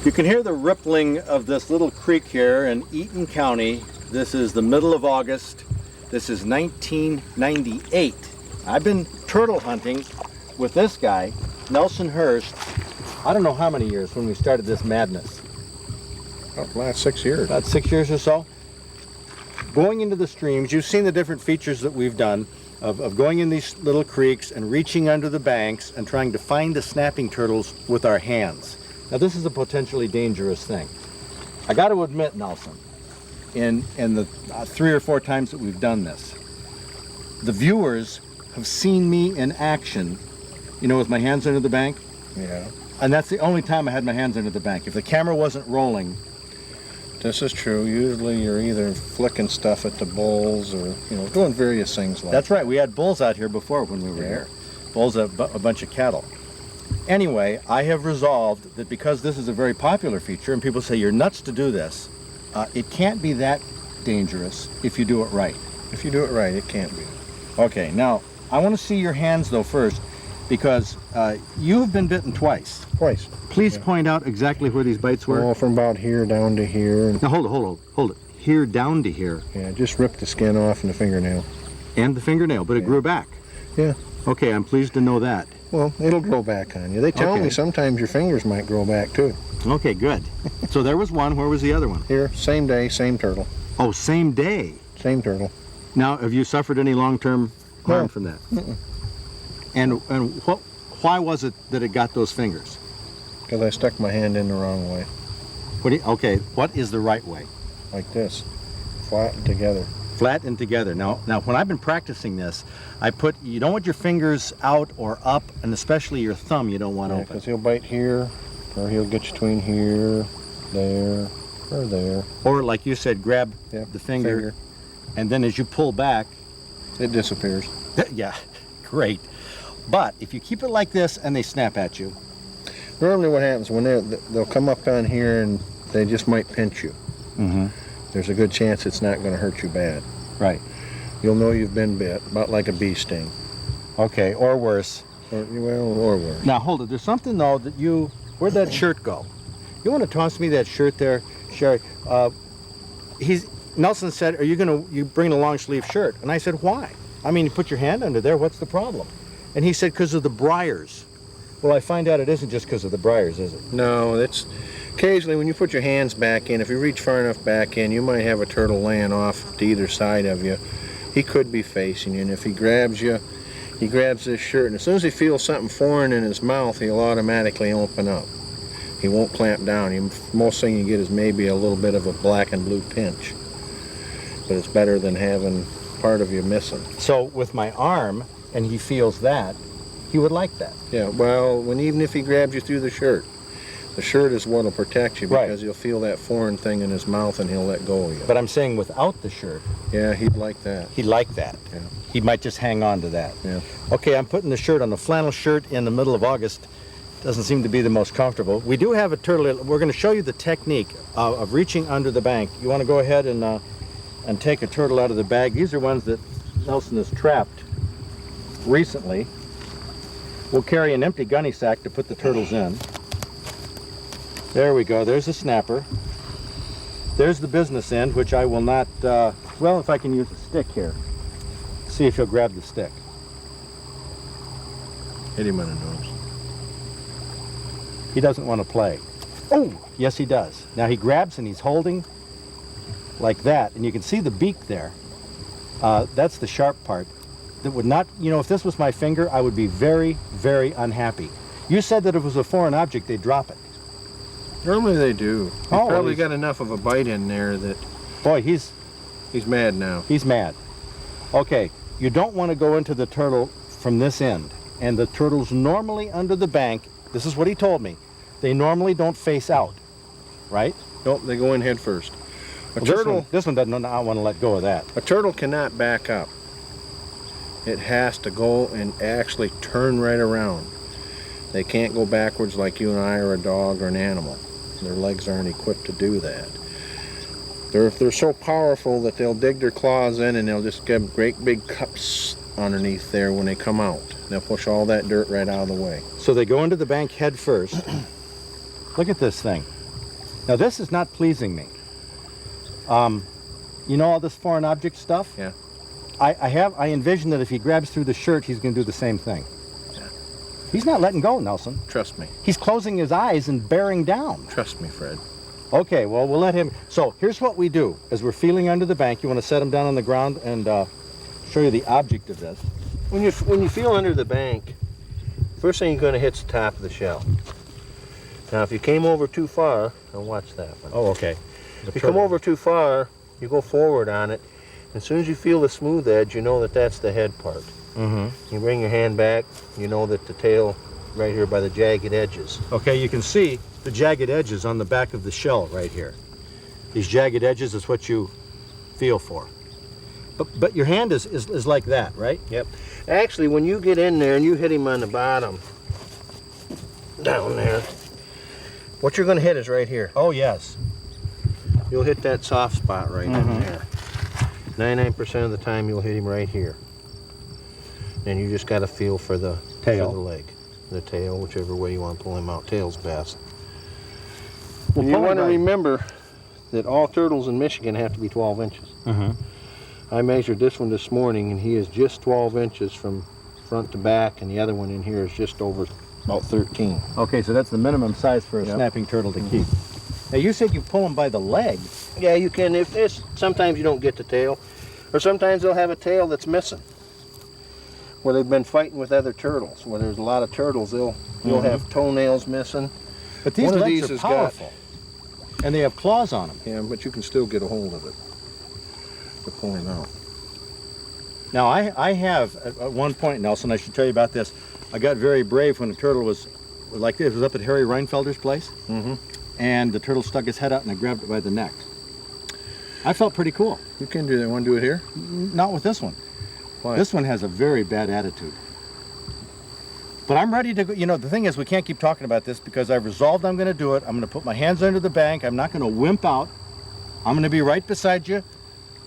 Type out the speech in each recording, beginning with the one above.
You can hear the rippling of this little creek here in Eaton County. This is the middle of August. This is 1998. I've been turtle hunting with this guy, Nelson Hurst, I don't know how many years when we started this madness. About the last 6 years. About 6 years or so. Going into the streams, you've seen the different features that we've done of going in these little creeks and reaching under the banks and trying to find the snapping turtles with our hands. Now this is a potentially dangerous thing. I got to admit, Nelson, in the 3 or 4 times that we've done this, the viewers have seen me in action, you know, with my hands under the bank. Yeah. And that's the only time I had my hands under the bank. If the camera wasn't rolling. This is true. Usually you're either flicking stuff at the bulls or, you know, doing various things like that. That's right. We had bulls out here before when we were here. Bulls, a bunch of cattle. Anyway, I have resolved that because this is a very popular feature and people say you're nuts to do this, it can't be that dangerous if you do it right. If you do it right, it can't be. Okay, now I want to see your hands though first, because you've been bitten twice. Twice. Please point out exactly where these bites were. Well, from about here down to here. Now hold it. Here down to here. Yeah, just ripped the skin off and the fingernail. And the fingernail, but it grew back. Yeah. Okay, I'm pleased to know that. Well, it'll grow back on you. They tell me sometimes your fingers might grow back too. Okay, good. So there was one. Where was the other one? Here, same day, same turtle. Oh, same day. Same turtle. Now, have you suffered any long-term harm from that? Mm-mm. And why was it that it got those fingers? Because I stuck my hand in the wrong way. Okay, what is the right way? Like this, flat and together. Flat and together. Now, when I've been practicing this, you don't want your fingers out or up, and especially your thumb you don't want open. Because he'll bite here, or he'll get you between here, there, or there. Or like you said, grab the finger, and then as you pull back, it disappears. Yeah, great. But if you keep it like this and they snap at you. Normally what happens when they'll come up on here and they just might pinch you. Mm-hmm. There's a good chance it's not going to hurt you bad. Right. You'll know you've been bit, about like a bee sting. Okay, or worse. Or worse. Now hold it. There's something though that where'd that shirt go? You want to toss me that shirt there, Sherry? Nelson said, you bring a long sleeve shirt? And I said, why? I mean, you put your hand under there, what's the problem? And he said, because of the briars. Well, I find out it isn't just because of the briars, is it? No, it's occasionally when you put your hands back in, if you reach far enough back in, you might have a turtle laying off to either side of you. He could be facing you, and if he grabs you, he grabs this shirt, and as soon as he feels something foreign in his mouth, he'll automatically open up. He won't clamp down. Most thing you get is maybe a little bit of a black and blue pinch, but it's better than having part of you missing. So with my arm, and he feels that, he would like that. Yeah, well, even if he grabs you through the shirt is what will protect you, because he'll feel that foreign thing in his mouth and he'll let go of you. But I'm saying without the shirt. Yeah, he'd like that. He'd like that. Yeah. He might just hang on to that. Yeah. Okay, I'm putting the shirt on. The flannel shirt in the middle of August doesn't seem to be the most comfortable. We do have a turtle. We're going to show you the technique of reaching under the bank. You want to go ahead and take a turtle out of the bag. These are ones that Nelson has trapped recently. We'll carry an empty gunny sack to put the turtles in. There we go. There's the snapper. There's the business end, which I will not, well, if I can use a stick here. See if he'll grab the stick. Hit him on the nose. He doesn't want to play. Oh, yes he does. Now he grabs and he's holding like that, and you can see the beak there. That's the sharp part. That would not, if this was my finger, I would be very, very unhappy. You said that if it was a foreign object, they'd drop it. Normally they do. He's probably got enough of a bite in there that... Boy, he's mad now. He's mad. Okay, you don't want to go into the turtle from this end. And the turtles normally under the bank, this is what he told me, they normally don't face out, right? Nope, they go in head first. This one doesn't want to let go of that. A turtle cannot back up. It has to go and actually turn right around. They can't go backwards like you and I or a dog or an animal. Their legs aren't equipped to do that. They're so powerful that they'll dig their claws in and they'll just get great big cups underneath there when they come out. They'll push all that dirt right out of the way. So they go into the bank head first. Look at this thing. Now this is not pleasing me. You know all this foreign object stuff? Yeah. I envision that if he grabs through the shirt, he's going to do the same thing. Yeah. He's not letting go, Nelson. Trust me. He's closing his eyes and bearing down. Trust me, Fred. Okay, well, we'll let him. So here's what we do. As we're feeling under the bank, you want to set him down on the ground and show you the object of this. When you feel under the bank, first thing you're going to hit's the top of the shell. Now, if you came over too far, now watch that one. Oh, okay. If you come over too far, you go forward on it. As soon as you feel the smooth edge, you know that that's the head part. Mm-hmm. You bring your hand back, you know that the tail right here by the jagged edges. Okay, you can see the jagged edges on the back of the shell right here. These jagged edges is what you feel for. But your hand is like that, right? Yep. Actually, when you get in there and you hit him on the bottom, down there, what you're going to hit is right here. Oh, yes. You'll hit that soft spot right in there. 99% of the time you'll hit him right here. And you just got to feel for the tail, for the leg, the tail, whichever way you want to pull him out. Tail's best. Well, you want to remember that all turtles in Michigan have to be 12 inches. Mm-hmm. I measured this one this morning, and he is just 12 inches from front to back, and the other one in here is just over about 13. Okay, so that's the minimum size for a snapping turtle to keep. Now, you said you pull them by the leg. Yeah, you can. If it's, sometimes you don't get the tail, or sometimes they'll have a tail that's missing, where they've been fighting with other turtles. Where there's a lot of turtles, they'll have toenails missing. But these one legs of these are has powerful, and they have claws on them. Yeah, but you can still get a hold of it to pull him out. Now, I have, at one point, Nelson, I should tell you about this. I got very brave when a turtle was like this. It was up at Harry Reinfelder's place. Mm-hmm. And the turtle stuck his head out and I grabbed it by the neck. I felt pretty cool. You can do that. Want to do it here? Not with this one. Why? This one has a very bad attitude. But I'm ready to go. You know, the thing is, we can't keep talking about this because I've resolved I'm going to do it. I'm going to put my hands under the bank. I'm not going to wimp out. I'm going to be right beside you,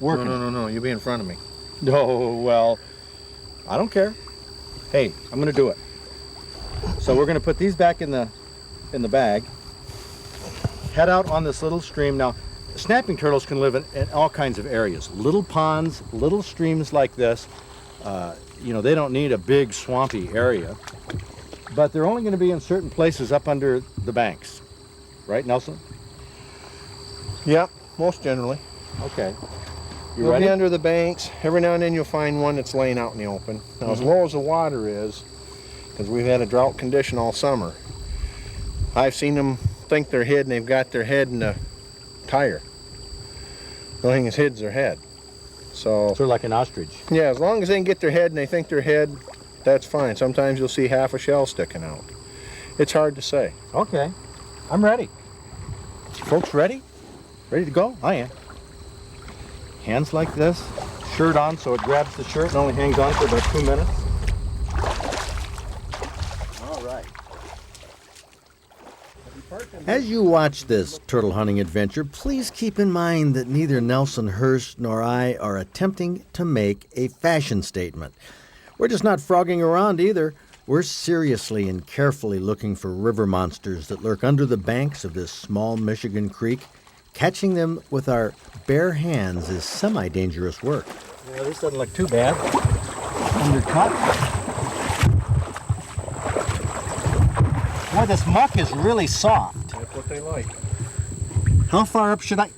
working. No. You be in front of me. No, well, I don't care. Hey, I'm going to do it. So we're going to put these back in the bag. Head out on this little stream. Now, snapping turtles can live in all kinds of areas. Little ponds, little streams like this. You know, they don't need a big swampy area. But they're only going to be in certain places up under the banks. Right, Nelson? Yeah, most generally. Okay. You They'll ready? be under the banks. Every now and then you'll find one that's laying out in the open. Now, as low as the water is, because we've had a drought condition all summer, I've seen them think they're hid and they've got their head in a tire. The thing is hid's their head. So Sort of like an ostrich. yeah, as long as they can get their head and they think they're head, that's fine. Sometimes you'll see half a shell sticking out. It's hard to say. Okay. I'm ready. Folks ready? Ready to go? I am. Hands like this, shirt on so it grabs the shirt and only hangs on for about 2 minutes. All right. As you watch this turtle hunting adventure, please keep in mind that neither Nelson Hurst nor I are attempting to make a fashion statement. We're just not frogging around either. We're seriously and carefully looking for river monsters that lurk under the banks of this small Michigan creek. Catching them with our bare hands is semi-dangerous work. Yeah, this doesn't look too bad. Undercut. Boy, this muck is really soft. That's what they like. How far up should I...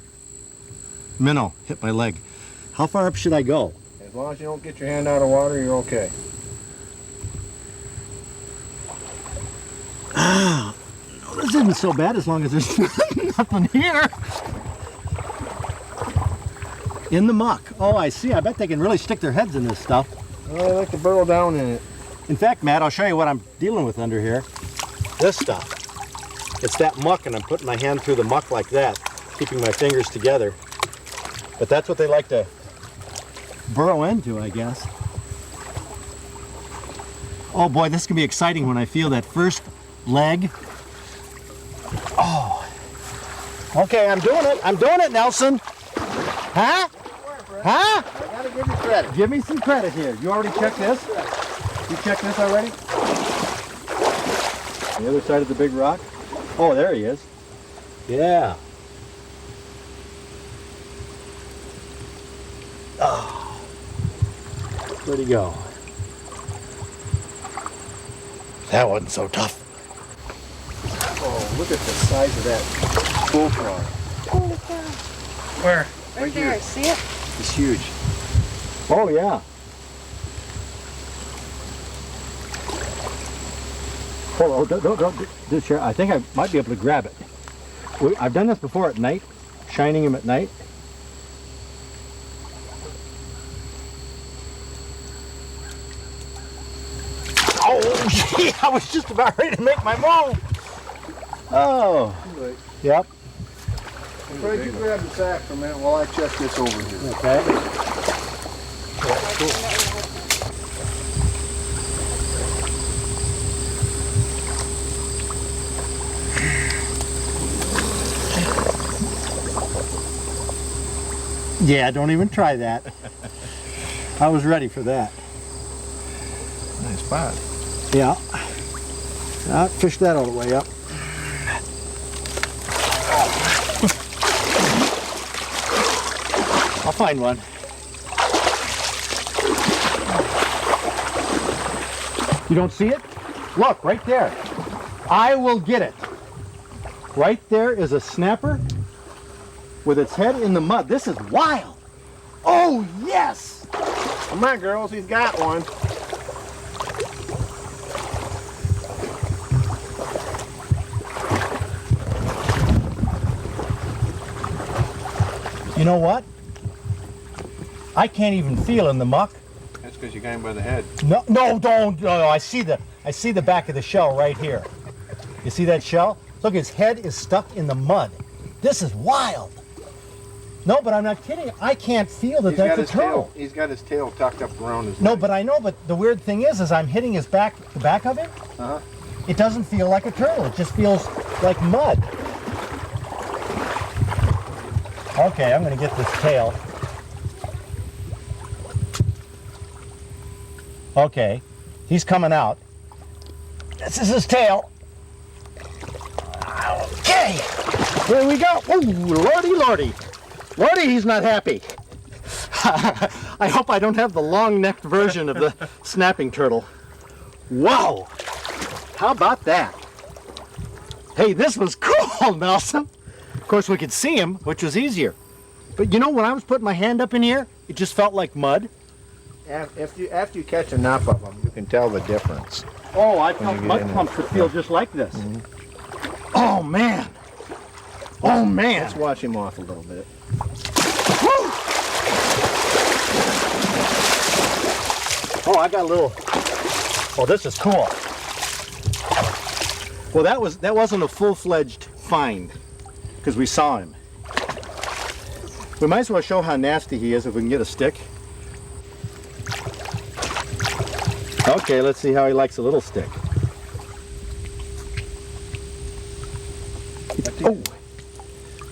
Minnow, hit my leg. How far up should I go? As long as you don't get your hand out of water, you're okay. Ah, no, this isn't so bad as long as there's nothing here. In the muck. Oh, I see. I bet they can really stick their heads in this stuff. Well, they like to burrow down in it. In fact, Matt, I'll show you what I'm dealing with under here. This stuff. It's that muck, and I'm putting my hand through the muck like that, keeping my fingers together. But that's what they like to burrow into, I guess. Oh boy, this can be exciting when I feel that first leg. Oh. Okay, I'm doing it. I'm doing it, Nelson. Huh? Huh? I gotta give you credit. Give me some credit here. You already checked this? You checked this already? The other side of the big rock? Oh, there he is. Yeah. Oh. Where'd he go? That wasn't so tough. Oh, look at the size of that bullfrog. Holy cow. Where? Right there, see it? It's huge. Oh, yeah. Oh, don't share. I think I might be able to grab it. I've done this before at night, shining him at night. Oh, gee, I was just about ready to make my move. Oh, yep. Fred, you grab the sack for a minute while I check this over here. Okay. Yeah, don't even try that. I was ready for that. Nice spot. Yeah. Fish that all the way up. I'll find one. You don't see it? Look, right there. I will get it. Right there is a snapper with its head in the mud. This is wild. Oh, yes! Come on, girls, he's got one. You know what? I can't even feel in the muck. That's because you got him by the head. No, no, don't. No, I see the back of the shell right here. You see that shell? Look, his head is stuck in the mud. This is wild. No, but I'm not kidding. I can't feel that that's a turtle. He's got his tail tucked up around his No, leg. but I know. But the weird thing is I'm hitting his back, the back of him. Uh-huh. It doesn't feel like a turtle. It just feels like mud. Okay, I'm going to get this tail. Okay, he's coming out. This is his tail. Okay, here we go. Oh, lordy, lordy. Lordy, he's not happy. I hope I don't have the long-necked version of the snapping turtle. Wow, how about that? Hey, this was cool, Nelson. Of course, we could see him, which was easier. But you know, when I was putting my hand up in here, it just felt like mud. After you catch enough of them, you can tell the difference. Oh, I felt mud clumps that feel just like this. Oh, man. Oh, man. Let's wash him off a little bit. Woo! Oh, I got a little... Oh, this is cool. Well, that wasn't a full-fledged find, because we saw him. We might as well show how nasty he is if we can get a stick. Okay, let's see how he likes a little stick. Oh!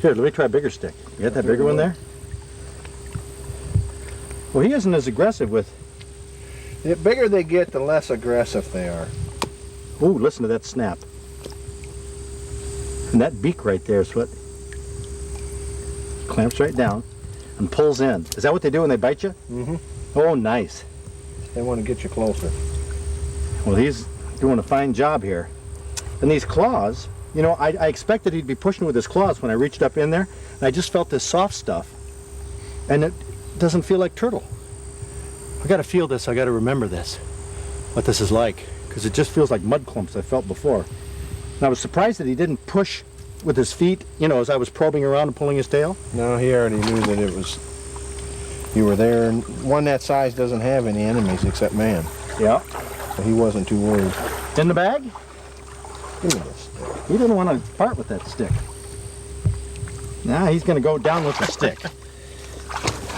Here, let me try a bigger stick. You got that bigger one there? Well, he isn't as aggressive with... The bigger they get, the less aggressive they are. Ooh, listen to that snap. And that beak right there is what clamps right down and pulls in. Is that what they do when they bite you? Mm-hmm. Oh, nice. They want to get you closer. Well, he's doing a fine job here. And these claws, you know, I expected he'd be pushing with his claws when I reached up in there, and I just felt this soft stuff. And it doesn't feel like turtle. I got to feel this. I got to remember this, what this is like, because it just feels like mud clumps I felt before. And I was surprised that he didn't push with his feet, you know, as I was probing around and pulling his tail. No, he already knew that it was, you were there, and one that size doesn't have any enemies except man. Yeah. So he wasn't too worried. In the bag? Give me this stick. He didn't want to part with that stick. Now he's going to go down with the stick.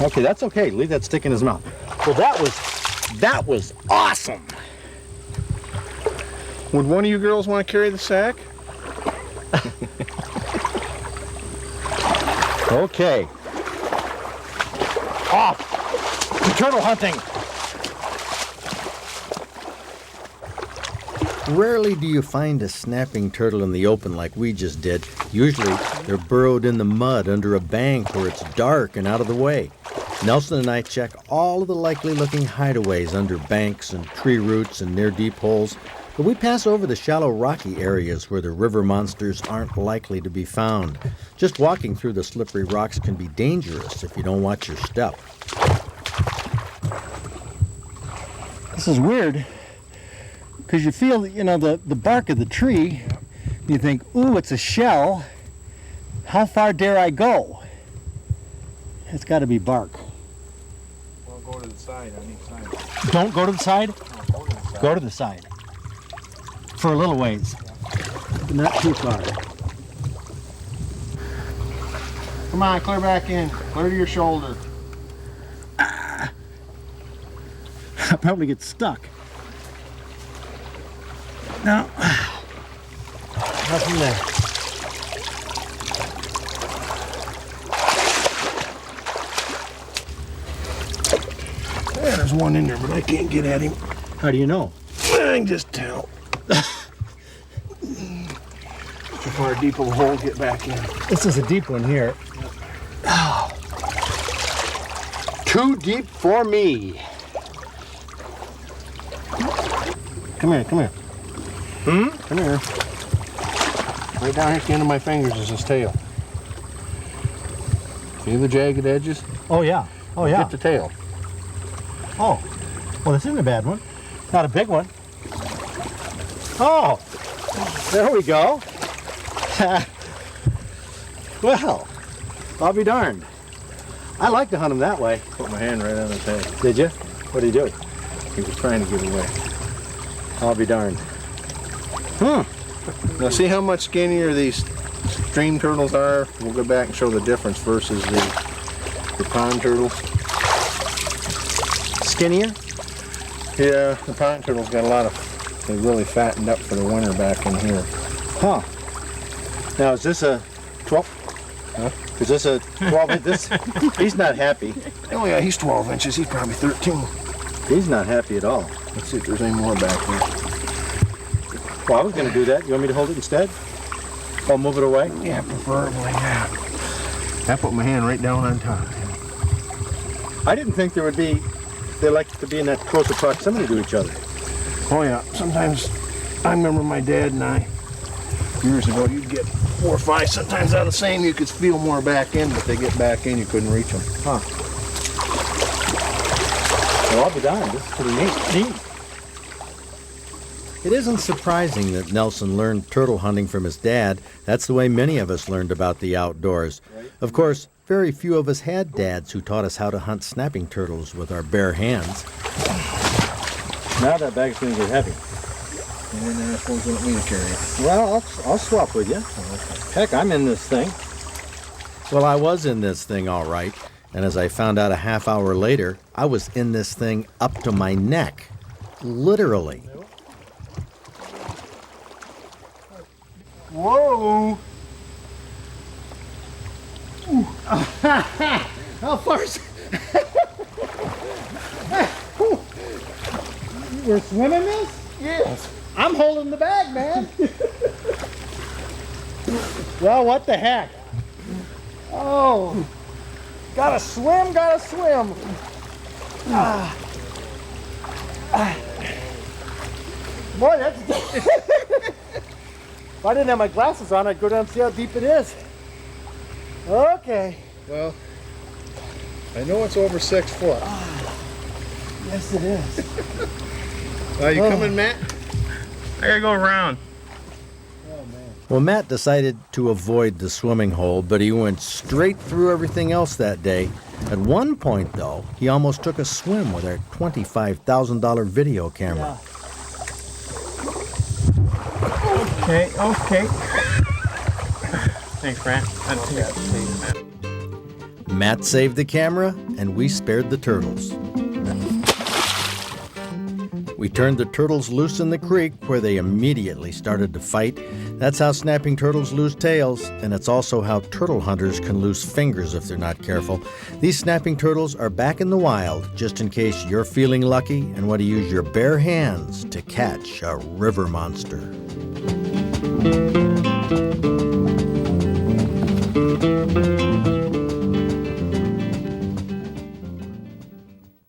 Okay, that's okay. Leave that stick in his mouth. Well, that was awesome. Would one of you girls want to carry the sack? Okay. Off to turtle hunting. Rarely do you find a snapping turtle in the open like we just did. Usually, they're burrowed in the mud under a bank where it's dark and out of the way. Nelson and I check all of the likely-looking hideaways under banks and tree roots and near deep holes, but we pass over the shallow rocky areas where the river monsters aren't likely to be found. Just walking through the slippery rocks can be dangerous if you don't watch your step. This is weird, because you feel, the bark of the tree. You think, ooh, it's a shell. How far dare I go? It's got to be bark. Well, go to the side on each side. Don't go to the side? No, go to the side. Go to the side. For a little ways. But not too far. Come on, clear back in. Clear to your shoulder. I'll probably get stuck. No. Nothing there. Yeah, there's one in there, but I can't get at him. How do you know? I can just tell. Too far deep of a hole, get back in. This is a deep one here. Oh. Too deep for me. Come here, come here. Come here. Right down here at the end of my fingers is his tail. See the jagged edges? Oh, yeah. Oh, yeah. Get the tail. Oh. Well, this isn't a bad one. Not a big one. Oh. There we go. Well, I'll be darned. I like to hunt them that way. Put my hand right on his head. Did you? What did he do? He was trying to get away. I'll be darned. Now see how much skinnier these stream turtles are? We'll go back and show the difference versus the pond turtles. Skinnier? Yeah, the pond turtles got a lot of, they really fattened up for the winter back in here. Huh. Now, is this a 12? Huh? Is this a 12? He's not happy. Oh yeah, he's 12 inches. He's probably 13. He's not happy at all. Let's see if there's any more back here. Well, I was going to do that. You want me to hold it instead? I'll move it away? Yeah, preferably, yeah. I put my hand right down on top. I didn't think there would be, they like to be in that closer proximity to each other. Oh yeah, sometimes, I remember my dad and I, years ago, you'd get 4 or 5, sometimes out of the same, you could feel more back in, but they get back in, you couldn't reach them. Huh. Well, I'll be darned. This is pretty neat. It isn't surprising that Nelson learned turtle hunting from his dad. That's the way many of us learned about the outdoors. Of course, very few of us had dads who taught us how to hunt snapping turtles with our bare hands. Now that bag's going to get heavy. And then I suppose you want me to carry it. Well, I'll swap with you. Heck, I'm in this thing. Well, I was in this thing all right, and as I found out a half hour later, I was in this thing up to my neck. Literally. Whoa! How far is We're swimming this? Yes. I'm holding the bag, man. Well, what the heck? Oh. Gotta swim, gotta swim. Boy, that's... If I didn't have my glasses on, I'd go down and see how deep it is. Okay. Well, I know it's over 6 foot. Yes, it is. Are you coming, Matt? I gotta go around. Well, Matt decided to avoid the swimming hole, but he went straight through everything else that day. At one point, though, he almost took a swim with our $25,000 video camera. Okay. Thanks, Brent. Matt saved the camera, and we spared the turtles. We turned the turtles loose in the creek, where they immediately started to fight. That's how snapping turtles lose tails, and it's also how turtle hunters can lose fingers if they're not careful. These snapping turtles are back in the wild, just in case you're feeling lucky and want to use your bare hands to catch a river monster.